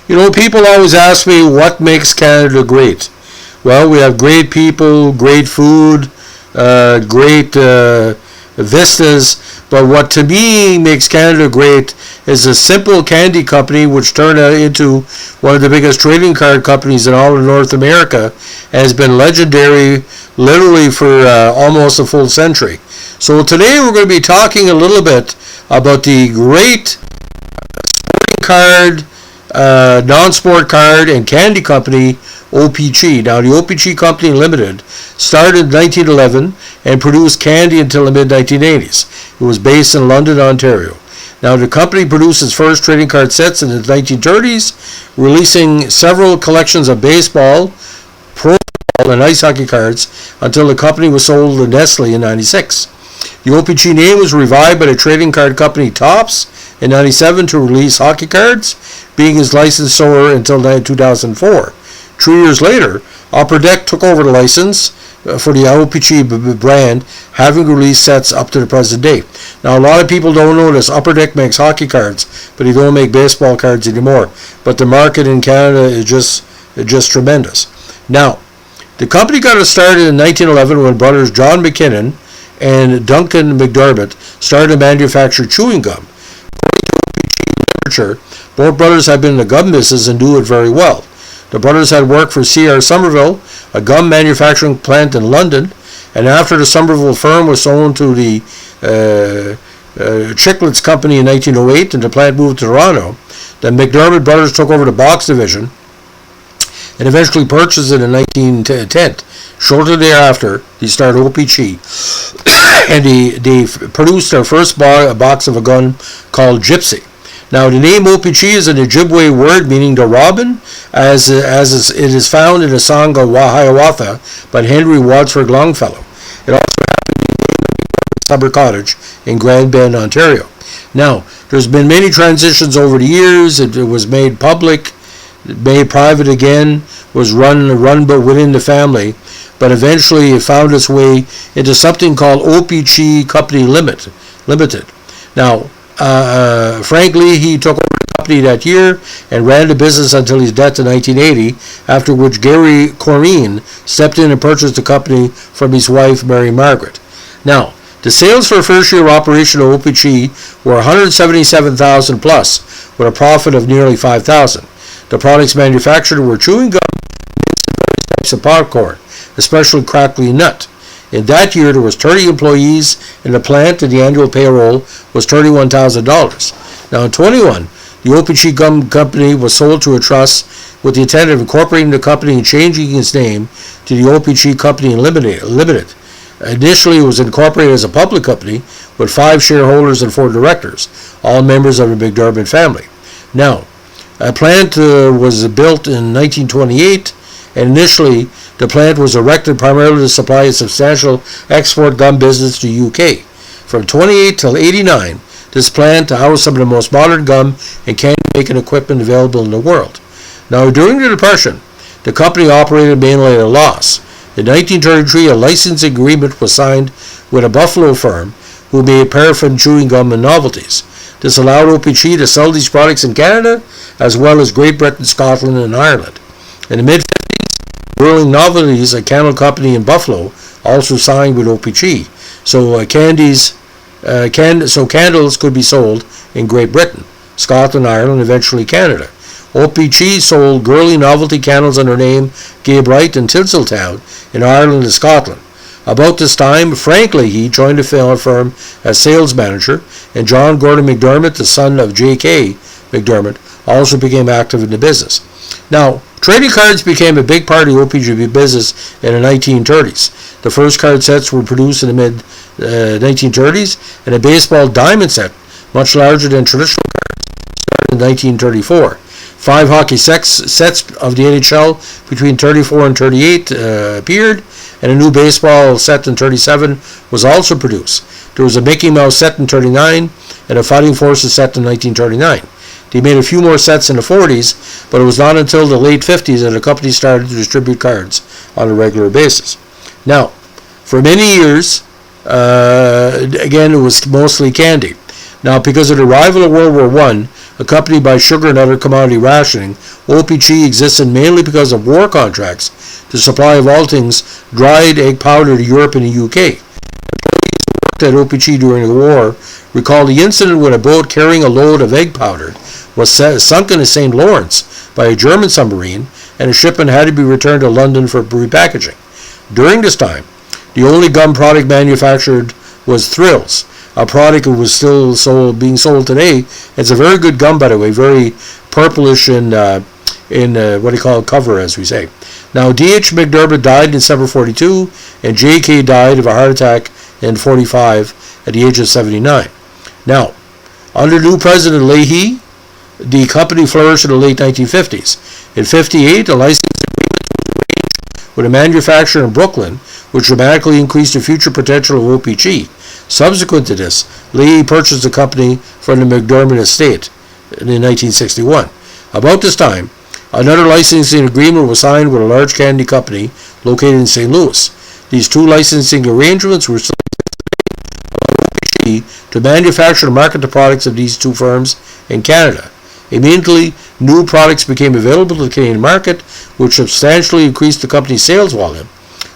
People always ask me what makes Canada great. Well, we have great people, great food, great vistas, but what to me makes Canada great is a simple candy company which turned into one of the biggest trading card companies in all of North America and has been legendary literally for almost a full century. So today we're going to be talking a little bit about the great sporting card, non-sport card and candy company O-Pee-Chee. Now, the O-Pee-Chee Company Limited started in 1911 and produced candy until the mid-1980s. It was based in London, Ontario. Now, the company produced its first trading card sets in the 1930s, releasing several collections of baseball, pro ball, and ice hockey cards until the company was sold to Nestle in 96. The O-Pee-Chee name was revived by the trading card company Topps in 97 to release hockey cards, being its licensor until 2004. 2 years later, Upper Deck took over the license for the O-Pee-Chee brand, having released sets up to the present day. Now, a lot of people don't know this. Upper Deck makes hockey cards, but they don't make baseball cards anymore. But the market in Canada is just tremendous. Now, the company got started in 1911 when brothers John McKinnon and Duncan McDermott started to manufacture chewing gum. According to O-Pee-Chee literature, both brothers have been in the gum business and do it very well. The brothers had worked for C.R. Somerville, a gum manufacturing plant in London, and after the Somerville firm was sold to the Chiclets Company in 1908 and the plant moved to Toronto, the McDermott brothers took over the box division and eventually purchased it in 1910. Shortly thereafter, they started O-Pee-Chee, and they produced their first box of a gun called Gypsy. Now, the name O-Pee-Chee is an Ojibwe word meaning the robin, as it is found in the song of Hiawatha by Henry Wadsworth Longfellow. It also happened to be named the Summer Cottage in Grand Bend, Ontario. Now, there's been many transitions over the years. It was made public, made private again, was run but within the family, but eventually it found its way into something called O-Pee-Chee Company Limited. Now, frankly, he took over the company that year and ran the business until his death in 1980, after which Gary Corrine stepped in and purchased the company from his wife, Mary Margaret. Now, the sales for first year operation of O-Pee-Chee were $177,000 plus, with a profit of nearly $5,000. The products manufactured were chewing gum and various types of popcorn, especially crackly nut. In that year, there was 30 employees in the plant, and the annual payroll was $31,000. Now, in 21, the O-Pee-Chee Gum Company was sold to a trust with the intent of incorporating the company and changing its name to the O-Pee-Chee Company Limited. Initially, it was incorporated as a public company with 5 shareholders and 4 directors, all members of the McDermott family. Now, a plant was built in 1928, and initially, the plant was erected primarily to supply a substantial export gum business to UK. From 28 till 89, this plant housed some of the most modern gum and candy-making equipment available in the world. Now, during the Depression, the company operated mainly at a loss. In 1933, a licensing agreement was signed with a Buffalo firm who made paraffin chewing gum and novelties. This allowed O-Pee-Chee to sell these products in Canada, as well as Great Britain, Scotland, and Ireland. In the mid-50s, Whirling Novelties, a candle company in Buffalo, also signed with O-Pee-Chee. So candles could be sold in Great Britain, Scotland, Ireland, and eventually Canada. O-Pee-Chee sold girly novelty candles under the name Gay Bright in Tinseltown in Ireland and Scotland. About this time, Frank Leahy joined the firm as sales manager, and John Gordon McDermott, the son of J.K. McDermott, also became active in the business. Now, trading cards became a big part of the O-Pee-Chee business in the 1930s. The first card sets were produced in the mid-1930s, and a baseball diamond set, much larger than traditional cards, started in 1934. 5 hockey sets of the NHL between 34 and 38 appeared, and a new baseball set in 37 was also produced. There was a Mickey Mouse set in 39 and a Fighting Forces set in 1939. They made a few more sets in the 40s, but it was not until the late 50s that the company started to distribute cards on a regular basis. Now, for many years, again, it was mostly candy. Now, because of the arrival of World War I, accompanied by sugar and other commodity rationing, O-Pee-Chee existed mainly because of war contracts to supply of all things dried egg powder to Europe and the UK. Employees who worked at O-Pee-Chee during the war recall the incident when a boat carrying a load of egg powder was sunk in the St. Lawrence by a German submarine, and a shipment had to be returned to London for repackaging. During this time, the only gum product manufactured was Thrills, a product that was still being sold today. It's a very good gum, by the way, very purplish in what do you call it, cover, as we say. Now, D.H. McDermott died in December 42, and J.K. died of a heart attack in 45 at the age of 79. Now, under new President Leahy, the company flourished in the late 1950s. In 58, a license agreement was arranged with a manufacturer in Brooklyn, which dramatically increased the future potential of O-Pee-Chee. Subsequent to this, Leahy purchased the company from the McDermott estate in 1961. About this time, another licensing agreement was signed with a large candy company located in St. Louis. These two licensing arrangements were still O-Pee-Chee to manufacture and market the products of these two firms in Canada. Immediately, new products became available to the Canadian market, which substantially increased the company's sales volume,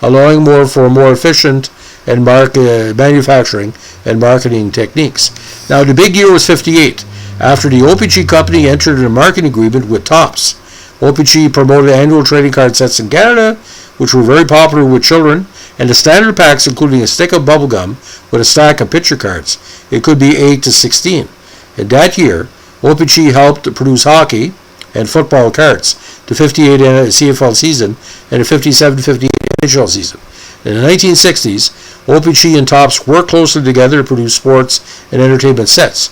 allowing for more efficient and manufacturing and marketing techniques. Now, the big year was 58, after the O-Pee-Chee company entered a marketing agreement with Topps. O-Pee-Chee promoted annual trading card sets in Canada, which were very popular with children, and the standard packs including a stick of bubble gum with a stack of picture cards. It could be 8 to 16. In that year, O-Pee-Chee helped produce hockey and football cards, the 58 CFL season and the 57-58 NHL season. In the 1960s, O-Pee-Chee and Topps worked closely together to produce sports and entertainment sets.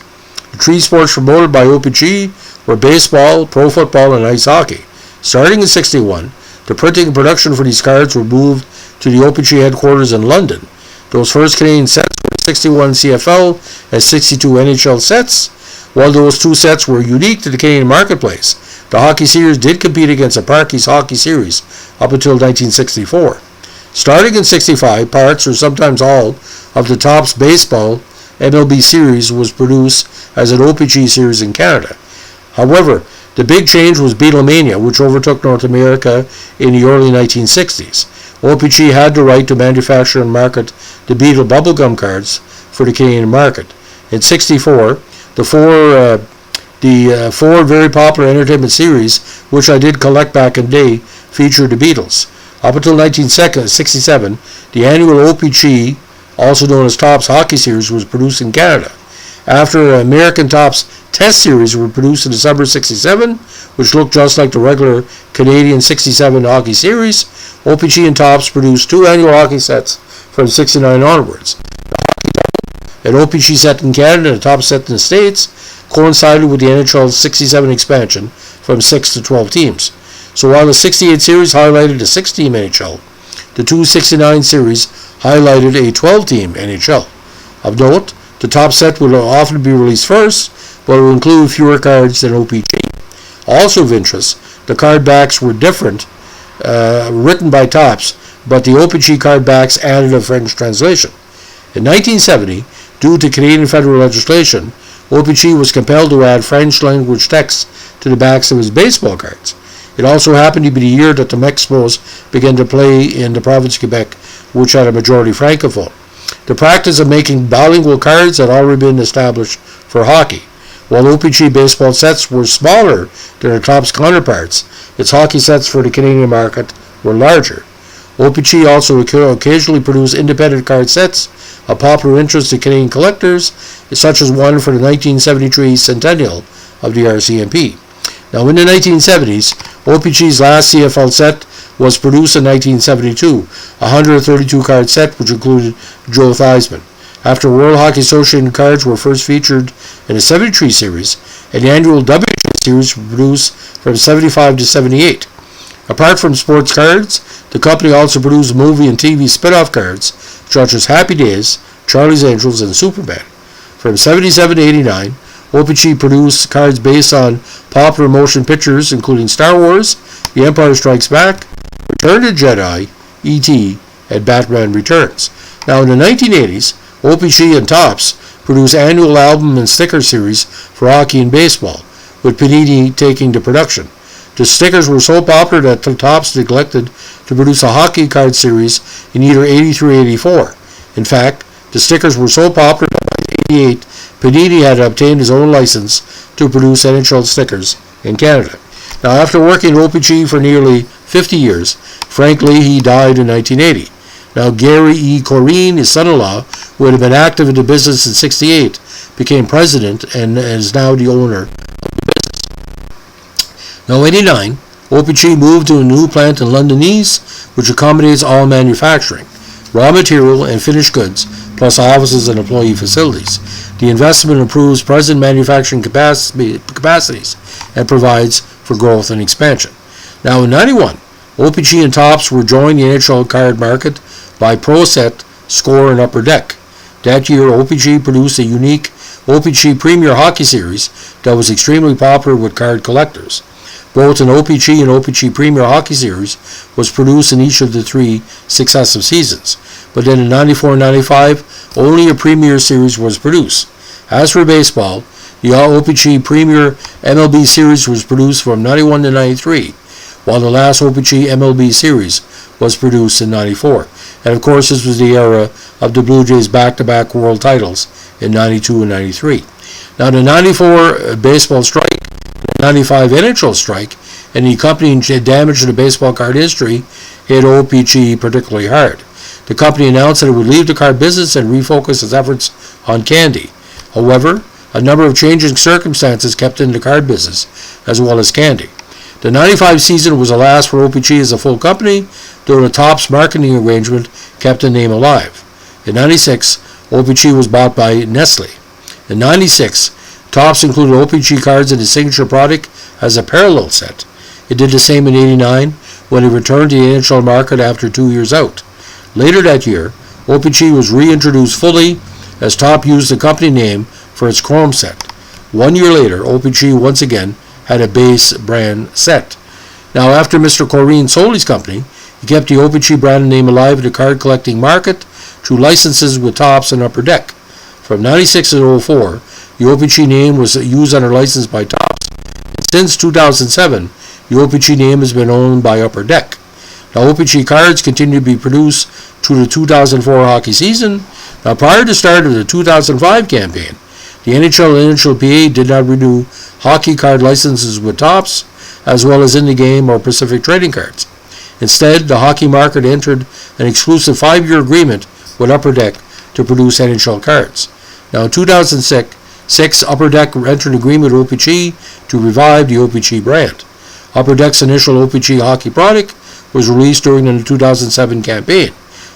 The three sports promoted by O-Pee-Chee were baseball, pro football, and ice hockey. Starting in 61, the printing and production for these cards were moved to the O-Pee-Chee headquarters in London. Those first Canadian sets were 61 CFL and 62 NHL sets. While those two sets were unique to the Canadian marketplace, the hockey series did compete against the Parky's Hockey Series up until 1964. Starting in 65, parts or sometimes all of the Topps Baseball MLB series was produced as an O-Pee-Chee series in Canada. However, the big change was Beatlemania, which overtook North America in the early 1960s. O-Pee-Chee had the right to manufacture and market the Beatle bubblegum cards for the Canadian market. In 64, the four very popular entertainment series, which I did collect back in the day, featured the Beatles. Up until 1967, the annual O-Pee-Chee, also known as Topps Hockey Series, was produced in Canada. After American Topps Test Series were produced in December 67, which looked just like the regular Canadian 67 Hockey Series, O-Pee-Chee and Topps produced two annual hockey sets from 69 onwards. An O-Pee-Chee set in Canada and a Topps set in the States coincided with the NHL's 67 expansion from 6 to 12 teams. So while the 68 series highlighted a 6-team NHL, the 269 series highlighted a 12-team NHL. Of note, the Topps set will often be released first, but it will include fewer cards than O-Pee-Chee. Also of interest, the card backs were different, written by Topps, but the O-Pee-Chee card backs added a French translation. In 1970, due to Canadian federal legislation, O-Pee-Chee was compelled to add French language text to the backs of his baseball cards. It also happened to be the year that the Expos began to play in the province of Quebec, which had a majority francophone. The practice of making bilingual cards had already been established for hockey. While O-Pee-Chee baseball sets were smaller than their Topps counterparts, its hockey sets for the Canadian market were larger. O-Pee-Chee also occasionally produced independent card sets of popular interest to Canadian collectors, such as one for the 1973 centennial of the RCMP. Now, in the 1970s, O-Pee-Chee's last CFL set was produced in 1972, a 132-card set which included Joe Theismann. After World Hockey Association cards were first featured in the 73 series, an annual WHA series was produced from 75 to 78. Apart from sports cards, the company also produced movie and TV spin-off cards such as Happy Days, Charlie's Angels, and Superman. From 77 to 89, O-Pee-Chee produced cards based on popular motion pictures including Star Wars, The Empire Strikes Back, Return of the Jedi, E.T., and Batman Returns. Now in the 1980s, O-Pee-Chee and Topps produced annual album and sticker series for hockey and baseball. with Panini taking to production. The stickers were so popular that Topps neglected to produce a hockey card series in either 83 or 84. In fact, the stickers were so popular that by 88, Panini had obtained his own license to produce NHL stickers in Canada. Now, after working at O-Pee-Chee for nearly 50 years, Frank Leahy died in 1980. Now, Gary E. Corrine, his son-in-law, who had been active in the business in 68, became president and is now the owner of the business. Now, in 89, O-Pee-Chee moved to a new plant in London East, which accommodates all manufacturing, raw material and finished goods, plus offices and employee facilities. The investment improves present manufacturing capacities and provides for growth and expansion. Now, in 91, O-Pee-Chee and Topps were joined the NHL card market by Pro Set, Score, and Upper Deck. That year, O-Pee-Chee produced a unique O-Pee-Chee Premier Hockey Series that was extremely popular with card collectors. Both an O-Pee-Chee and O-Pee-Chee Premier Hockey Series was produced in each of the 3 successive seasons. But then in 94-95, only a Premier Series was produced. As for baseball, the O-Pee-Chee Premier MLB Series was produced from 91 to 93, while the last O-Pee-Chee MLB Series was produced in 94. And of course, this was the era of the Blue Jays' back-to-back world titles in 92 and 93. Now, the 94 baseball strike, the 95 NHL strike, and the accompanying damage to the baseball card industry hit O-Pee-Chee particularly hard. The company announced that it would leave the card business and refocus its efforts on candy. However, a number of changing circumstances kept in the card business, as well as candy. The 95 season was the last for O-Pee-Chee as a full company, though the Topps marketing arrangement kept the name alive. In 96, O-Pee-Chee was bought by Nestle. In 96, Topps included O-Pee-Chee cards in its signature product as a parallel set. It did the same in 89 when it returned to the NHL market after 2 years out. Later that year, O-Pee-Chee was reintroduced fully as Topps used the company name for its Chrome set. 1 year later, O-Pee-Chee once again had a base brand set. Now, after Mr. Corrine sold his company, he kept the O-Pee-Chee brand name alive in the card collecting market through licenses with Topps and Upper Deck. From 96 to 04, the O-Pee-Chee name was used under license by Topps, and since 2007, the O-Pee-Chee name has been owned by Upper Deck. Now, O-Pee-Chee cards continue to be produced through the 2004 hockey season. Now, prior to the start of the 2005 campaign, the NHL and NHLPA did not renew hockey card licenses with Topps, as well as In the Game or Pacific Trading Cards. Instead, the hockey market entered an exclusive 5-year agreement with Upper Deck to produce NHL cards. Now, in 2006, Upper Deck entered an agreement with O-Pee-Chee to revive the O-Pee-Chee brand. Upper Deck's initial O-Pee-Chee hockey product was released during the 2007 campaign.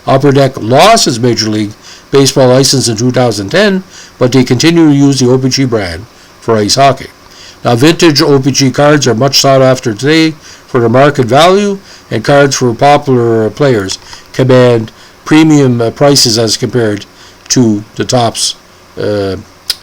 Upper Deck lost its Major League Baseball license in 2010, but they continue to use the O-Pee-Chee brand for ice hockey. Now, vintage O-Pee-Chee cards are much sought after today for their market value, and cards for popular players command premium prices as compared to the Topps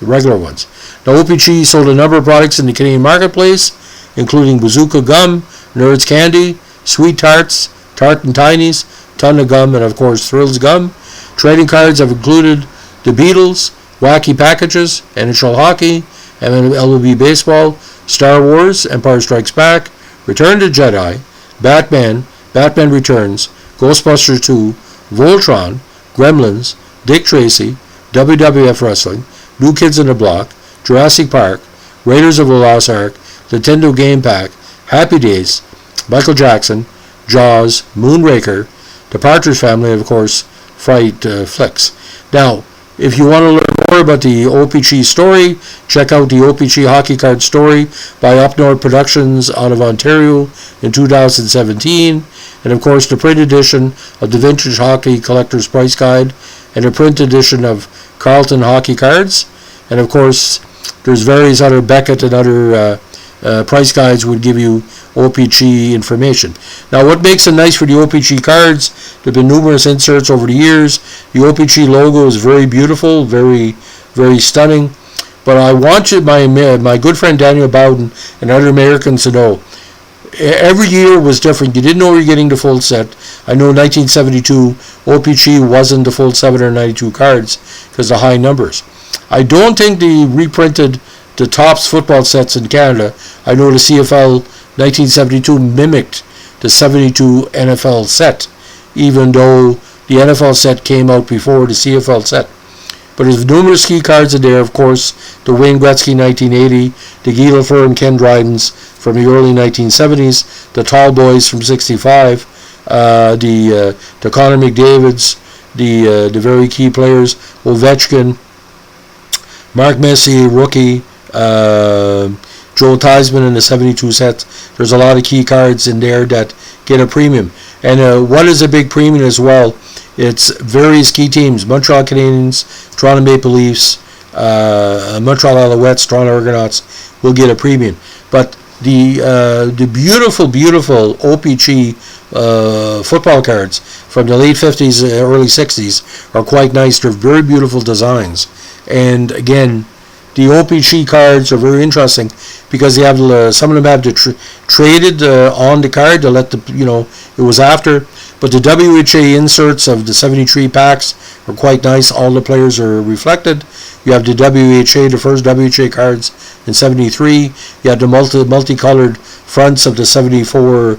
regular ones. Now, O-Pee-Chee sold a number of products in the Canadian marketplace, including Bazooka Gum, Nerds Candy, Sweet Tarts, Tartan Tinies, Ton of Gum, and of course Thrills Gum. Trading cards have included the Beatles, Wacky Packages, NHL Hockey, MLB Baseball, Star Wars, Empire Strikes Back, Return to Jedi, Batman, Batman Returns, Ghostbusters 2, Voltron, Gremlins, Dick Tracy, WWF Wrestling, New Kids on the Block, Jurassic Park, Raiders of the Lost Ark, Nintendo Game Pack, Happy Days, Michael Jackson, Jaws, Moonraker, The Partridge Family, and of course, Fright Flicks. Now, if you want to learn more about the O-Pee-Chee story, check out the O-Pee-Chee Hockey Card Story by Up North Productions out of Ontario in 2017, and of course the print edition of the Vintage Hockey Collector's Price Guide, and a print edition of Carlton Hockey Cards, and of course there's various other Beckett and other price guides would give you O-Pee-Chee information. Now, what makes it nice for the O-Pee-Chee cards, there have been numerous inserts over the years. The O-Pee-Chee logo is very beautiful, very, very stunning. But I want you, my good friend Daniel Bowden and other Americans to know, every year was different. You didn't know you were getting the full set. I know in 1972, O-Pee-Chee wasn't the full 792 cards because of the high numbers. I don't think the reprinted the Topps football sets in Canada, I know the CFL 1972 mimicked the 72 NFL set, even though the NFL set came out before the CFL set. But there's numerous key cards in there, of course, the Wayne Gretzky 1980, the Guy Lafleur and Ken Drydens from the early 1970s, the Tall Boys from 65, the Connor McDavids, the very key players, Ovechkin, Mark Messier, rookie, Joe Theismann in the 72 set. There's a lot of key cards in there that get a premium. And what is a big premium as well? It's various key teams: Montreal Canadiens, Toronto Maple Leafs, Montreal Alouettes, Toronto Argonauts will get a premium. But the beautiful O-Pee-Chee football cards from the late 50s, early 60s are quite nice. They're very beautiful designs. And again, the O-Pee-Chee cards are very interesting because they have some of them have traded on the card to let it was after. But the WHA inserts of the 73 packs are quite nice. All the players are reflected. You have the WHA, the first WHA cards in 73. You have the multicolored fronts of the 74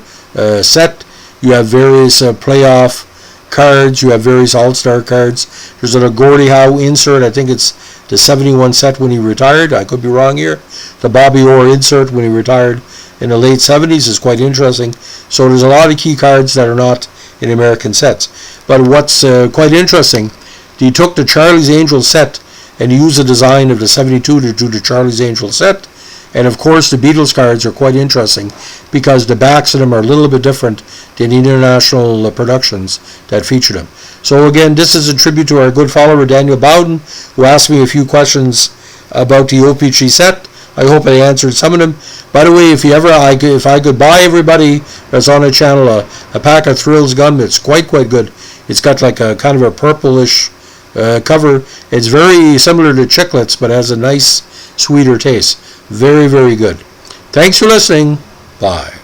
set. You have various playoff cards. You have various all-star cards. There's a Gordie Howe insert. I think it's the 71 set when he retired. I could be wrong here. The Bobby Orr insert when he retired in the late 70s is quite interesting. So there's a lot of key cards that are not in American sets. But what's quite interesting, he took the Charlie's Angels set and used the design of the 72 to do the Charlie's Angels set. And of course the Beatles cards are quite interesting because the backs of them are a little bit different than the international productions that feature them. So again, this is a tribute to our good follower Daniel Bowden, who asked me a few questions about the O-Pee-Chee set. I hope I answered some of them. By the way, if I could buy everybody that's on the channel a pack of Thrills gum, it's quite good. It's got like a kind of a purplish cover. It's very similar to Chiclets, but has a nice, sweeter taste. Very good. Thanks for listening. Bye.